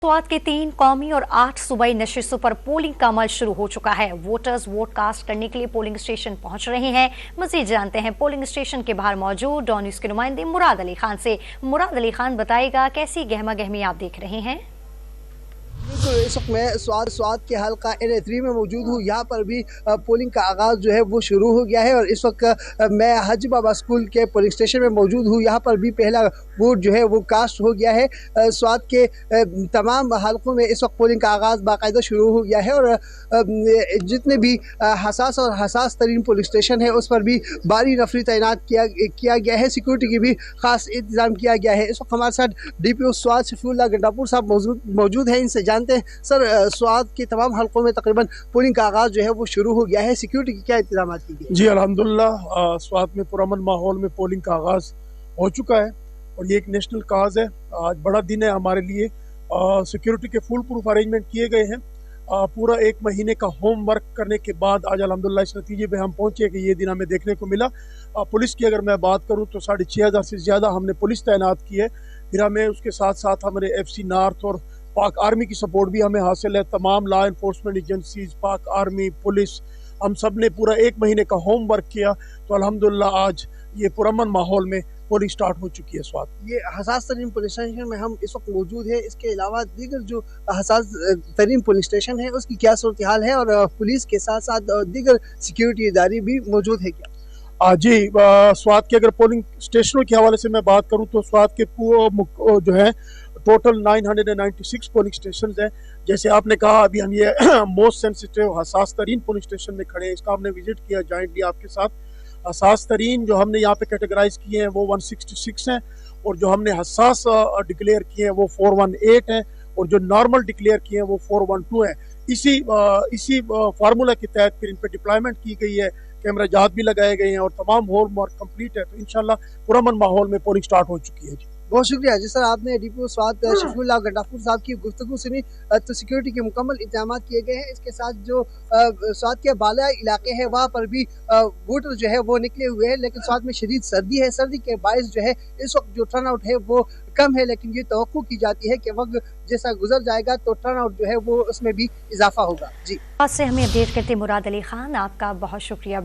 स्वात के 3 कौमी और 8 सूबाई नशिस्तों पर पोलिंग का अमल शुरू हो चुका है। वोटर्स वोट कास्ट करने के लिए पोलिंग स्टेशन पहुंच रहे हैं। मजीद जानते हैं पोलिंग स्टेशन के बाहर मौजूद डॉन न्यूज़ के नुमाइंदे मुराद अली खान से। मुराद अली खान बताएगा कैसी गहमा गहमी आप देख रहे हैं। बिल्कुल, इस वक्त मैं स्वात के हल्का NA3 में मौजूद हूँ। यहाँ पर भी पोलिंग का आगाज़ जो है वो शुरू हो गया है और इस वक्त मैं हाजी बाबा स्कूल के पोलिंग स्टेशन में मौजूद हूँ। यहाँ पर भी पहला वोट जो है वो कास्ट हो गया है। स्वात के तमाम हल्कों में इस वक्त पोलिंग का आगाज़ बाकायदा शुरू हो गया है और जितने भी हसास तरीन पोलिंग स्टेशन है उस पर भी भारी नफरी तैनात किया गया है। सिक्योरिटी की भी खास इंतजाम किया गया है। इस वक्त हमारे साथ DPO स्वात शफीउल्लाह गंडापुर साहब मौजूद हैं। इनसे जानते हैं सर, स्वात के तमाम हल्कों में तकरीबन पोलिंग का आगाज़ जो है वो शुरू हो गया है। सिक्योरिटी की क्या इंतजाम की गई? जी अल्हम्दुलिल्लाह, स्वात में पुरअमन माहौल में पोलिंग का आगाज़ हो चुका है और ये एक नेशनल काज है। आज बड़ा दिन है हमारे लिए। सिक्योरिटी के फुल प्रूफ अरेंजमेंट किए गए हैं। पूरा 1 महीने का होम वर्क करने के बाद आज अल्हम्दुलिल्लाह इस नतीजे पे हम पहुंचे कि ये दिन हमें देखने को मिला। पुलिस की अगर मैं बात करूं तो 6500 से ज़्यादा हमने पुलिस तैनात की है। फिर हमें उसके साथ साथ हमारे FC नॉर्थ और पाक आर्मी की सपोर्ट भी हमें हासिल है। तमाम लॉ इन्फोर्समेंट एजेंसीज, पाक आर्मी, पुलिस, हम सब ने पूरा 1 महीने का होम वर्क किया तो अल्हम्दुलिल्लाह आज ये पुरअमन माहौल में पोलिंग स्टार्ट हो चुकी है। स्वात ये हसास तरीन पुलिस स्टेशन में हम इस वक्त मौजूद है। इसके अलावा दीगर जो हसास तरीन पुलिस स्टेशन है उसकी क्या सूरत हाल है और पुलिस के साथ साथ दीगर सिक्योरिटी इदारे भी मौजूद है क्या? जी, स्वात के अगर पोलिंग स्टेशनों के हवाले से मैं बात करूं तो स्वात के जो है टोटल 996 पोलिंग स्टेशन हैं। जैसे आपने कहा अभी हम ये मोस्ट सेंसिटिव हसास तरीन पोलिंग स्टेशन में खड़े हैं। इसका हमने विजिट किया जॉइंटली आपके साथ। हसास तरीन जो हमने यहाँ पे कैटेगराइज किए हैं वो 166 हैं और जो हमने हसास डिक्लेयर किए हैं वो 418 हैं और जो नॉर्मल डिक्लेयर किए हैं वो 412 हैं। इसी फार्मूला के तहत फिर इन पर डिप्लॉयमेंट की गई है। कैमरा जात भी लगाए गए हैं और तमाम होम वर्क कंप्लीट है। तो इंशाल्लाह पुरअमन माहौल में पोलिंग स्टार्ट हो चुकी है। जी बहुत शुक्रिया। जिस तरह आपने DPO स्वात शफीउल्लाह गंडापुर साहब की गुफ्तगू सुनी तो सिक्योरिटी के मुकम्मल इंतजाम किए गए हैं। इसके साथ जो स्वात के बाला इलाके हैं वहाँ पर भी वोटर जो है वो निकले हुए हैं, लेकिन स्वात में शदीद सर्दी है। सर्दी के बायस जो है इस वक्त जो टर्न आउट है वो कम है, लेकिन ये तवक्को की जाती है कि वक्त जैसा गुजर जाएगा तो टर्न आउट जो है वो उसमें भी इजाफा होगा। जी से हमें अपडेट करते मुराद अली खान, आपका बहुत शुक्रिया।